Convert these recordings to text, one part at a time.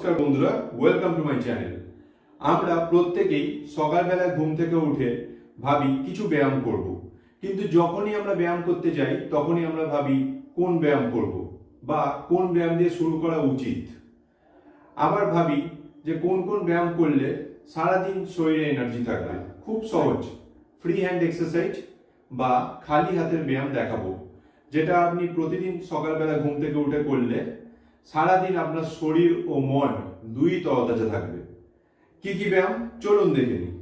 নমস্কার বন্ধুরা, welcome to my channel. আমরা প্রত্যেকেই সকালবেলা ঘুম থেকে উঠে ভাবি কিছু ব্যায়াম করব, কিন্তু যখনই আমরা ব্যায়াম করতে যাই তখনই আমরা ভাবি কোন ব্যায়াম করব বা কোন ব্যায়াম দিয়ে শুরু করা উচিত। আবার ভাবি যে কোন কোন ব্যায়াম করলে সারাদিন শরীরে এনার্জি থাকবে। খুব সহজ ফ্রি হ্যান্ড এক্সারসাইজ বা খালি হাতের ব্যায়াম দেখাবো, যেটা আপনি প্রতিদিন সকালবেলা ঘুম থেকে উঠে করলে সারাদিন আপনার শরীর ও মন দুই তরতাজা থাকবে। কি কি ব্যায়াম চলুন দেখে নিই।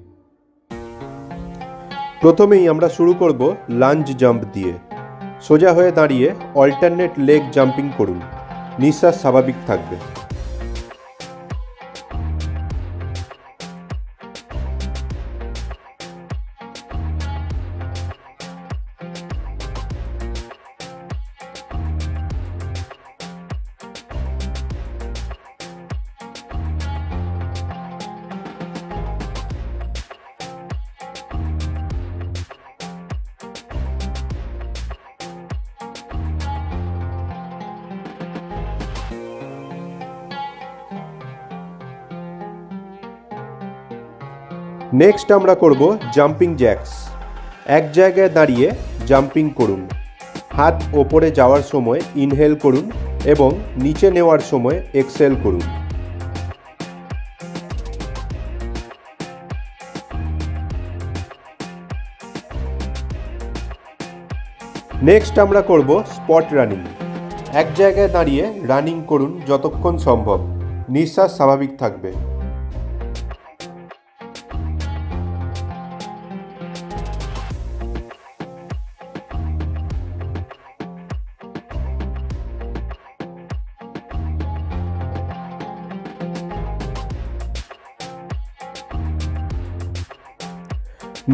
প্রথমেই আমরা শুরু করব লাঞ্জ জাম্প দিয়ে। সোজা হয়ে দাঁড়িয়ে অল্টারনেট লেগ জাম্পিং করুন, নিঃশ্বাস স্বাভাবিক থাকবে। নেক্সট আমরা করব জাম্পিং জ্যাক্স। এক জায়গায় দাঁড়িয়ে জাম্পিং করুন। হাত ওপরে যাওয়ার সময় ইনহেল করুন এবং নিচে নেওয়ার সময় এক্সহেল করুন। নেক্সট আমরা করব স্পট রানিং। এক জায়গায় দাঁড়িয়ে রানিং করুন যতক্ষণ সম্ভব, নিঃশ্বাস স্বাভাবিক থাকবে।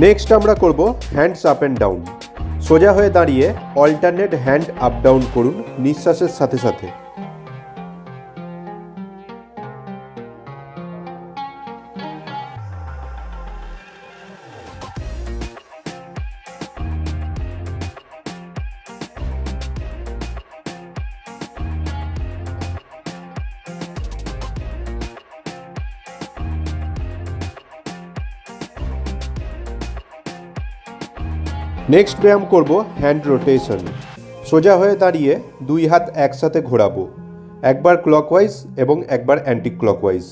নেক্সট আমরা করব হ্যান্ডস আপ অ্যান্ড ডাউন। সোজা হয়ে দাঁড়িয়ে অল্টারনেট হ্যান্ড আপ ডাউন করুন নিঃশ্বাসের সাথে সাথে। নেক্সট ব্যায়াম করব হ্যান্ড রোটেশন। সোজা হয়ে দাঁড়িয়ে দুই হাত একসাথে ঘোরাবো, একবার ক্লকওয়াইজ এবং একবার অ্যান্টি ক্লকওয়াইজ।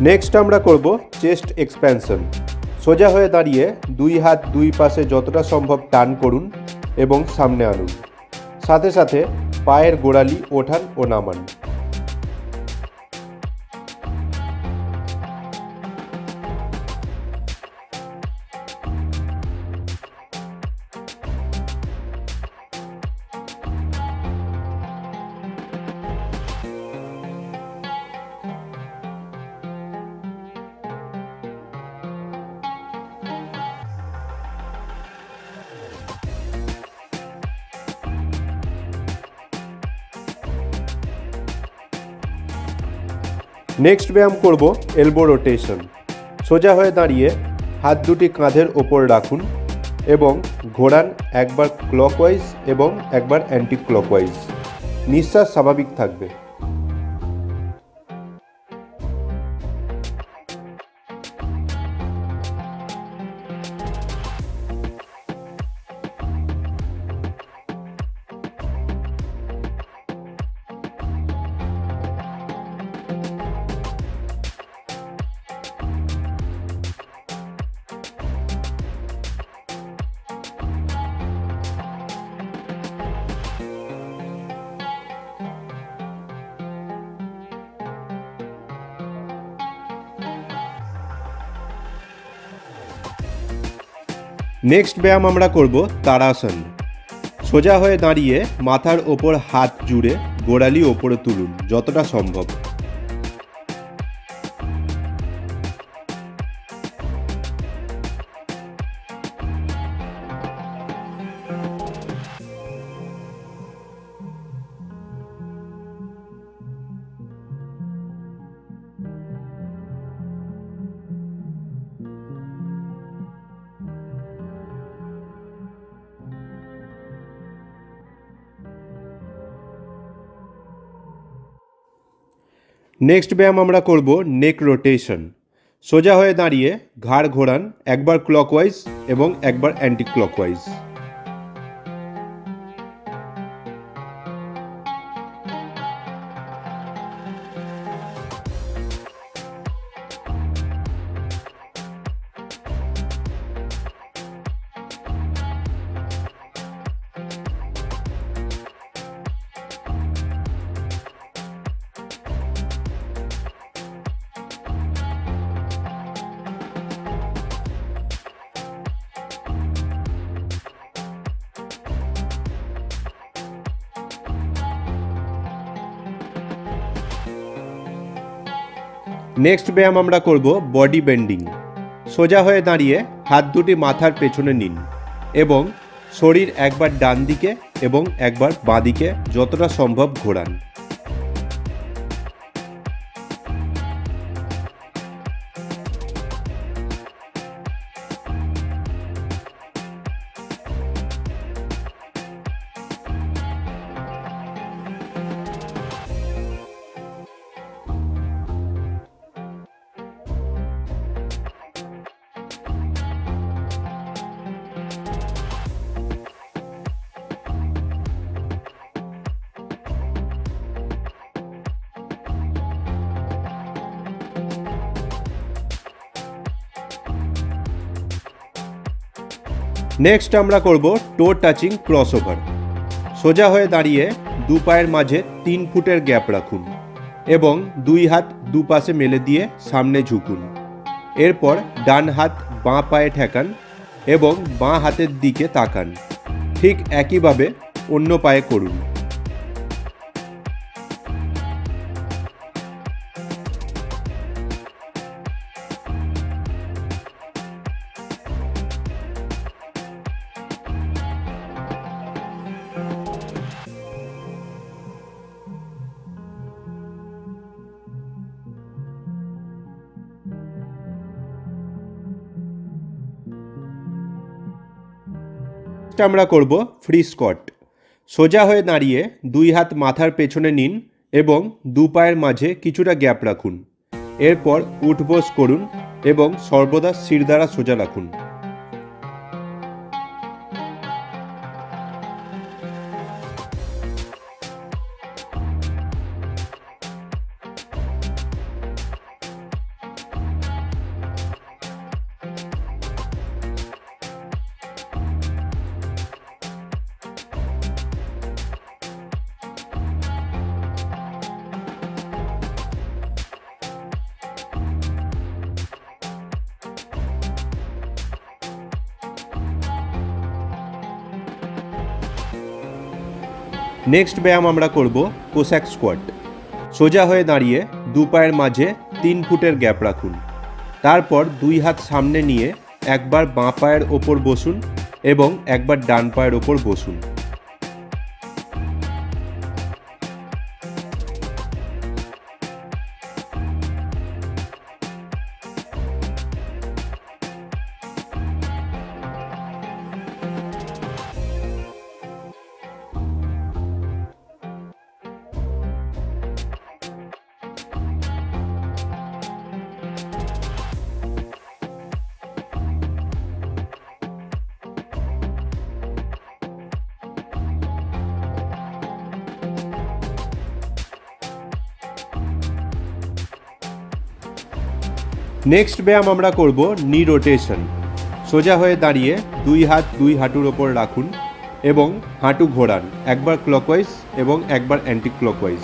নেক্সট আমরা করব চেস্ট এক্সপ্যানশন। সোজা হয়ে দাঁড়িয়ে দুই হাত দুই পাশে যতটা সম্ভব টান করুন এবং সামনে আনুন, সাথে সাথে পায়ের গোড়ালি ওঠান ও নামান। নেক্সট ব্যায়াম করব এলবো রোটেশন। সোজা হয়ে দাঁড়িয়ে হাত দুটি কাঁধের ওপর রাখুন এবং ঘোরান, একবার ক্লকওয়াইজ এবং একবার অ্যান্টি ক্লকওয়াইজ। নিঃশ্বাস স্বাভাবিক থাকবে। নেক্সট ব্যায়াম আমরা করব তাড়াসন। সোজা হয়ে দাঁড়িয়ে মাথার ওপর হাত জুড়ে গোড়ালি ওপরে তুলুন যতটা সম্ভব। নেক্সট ব্যায়াম আমরা করব নেক রোটেশন। সোজা হয়ে দাঁড়িয়ে ঘাড় ঘোরান, একবার ক্লকওয়াইজ এবং একবার অ্যান্টি ক্লকওয়াইজ। নেক্সট ব্যায়াম আমরা করব বডি বেন্ডিং। সোজা হয়ে দাঁড়িয়ে হাত দুটি মাথার পেছনে নিন এবং শরীর একবার ডান দিকে এবং একবার বাঁ দিকে যতটা সম্ভব ঘোরান। নেক্সট আমরা করব টো টাচিং ক্রসওভার। সোজা হয়ে দাঁড়িয়ে দু পায়ের মাঝে 3 ফুটের গ্যাপ রাখুন এবং দুই হাত দুপাশে মেলে দিয়ে সামনে ঝুঁকুন। এরপর ডান হাত বাঁ পায়ে ঠেকান এবং বাঁ হাতের দিকে তাকান। ঠিক একইভাবে অন্য পায়ে করুন। আমরা করব ফ্রি স্কোয়াট। সোজা হয়ে দাঁড়িয়ে দুই হাত মাথার পেছনে নিন এবং দু পায়ের মাঝে কিছুটা গ্যাপ রাখুন। এরপর উঠবোস করুন এবং সর্বদা শিরদাঁড়া সোজা রাখুন। নেক্সট ব্যায়াম আমরা করব কোস্যাক স্কোয়াট। সোজা হয়ে দাঁড়িয়ে দু পায়ের মাঝে 3 ফুটের গ্যাপ রাখুন। তারপর দুই হাত সামনে নিয়ে একবার বাঁ পায়ের ওপর বসুন এবং একবার ডান পায়ের ওপর বসুন। নেক্সট ব্যায়াম আমরা করব নি রোটেশন। সোজা হয়ে দাঁড়িয়ে দুই হাত দুই হাঁটুর ওপর রাখুন এবং হাঁটু ঘোরান, একবার ক্লকওয়াইজ এবং একবার অ্যান্টি ক্লকওয়াইজ।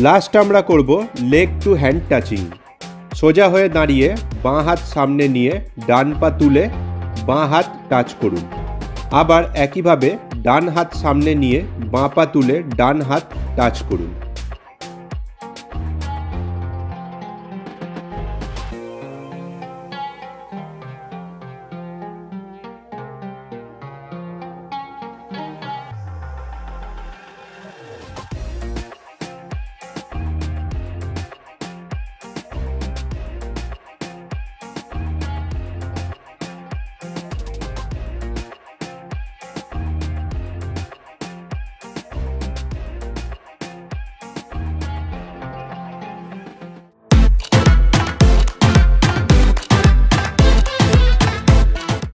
লাস্ট আমরা করব লেগ টু হ্যান্ড টাচিং। সোজা হয়ে দাঁড়িয়ে বাঁ হাত সামনে নিয়ে ডান পা তুলে বাঁ হাত টাচ করুন। আবার একইভাবে ডান হাত সামনে নিয়ে বাঁ পা তুলে ডান হাত টাচ করুন।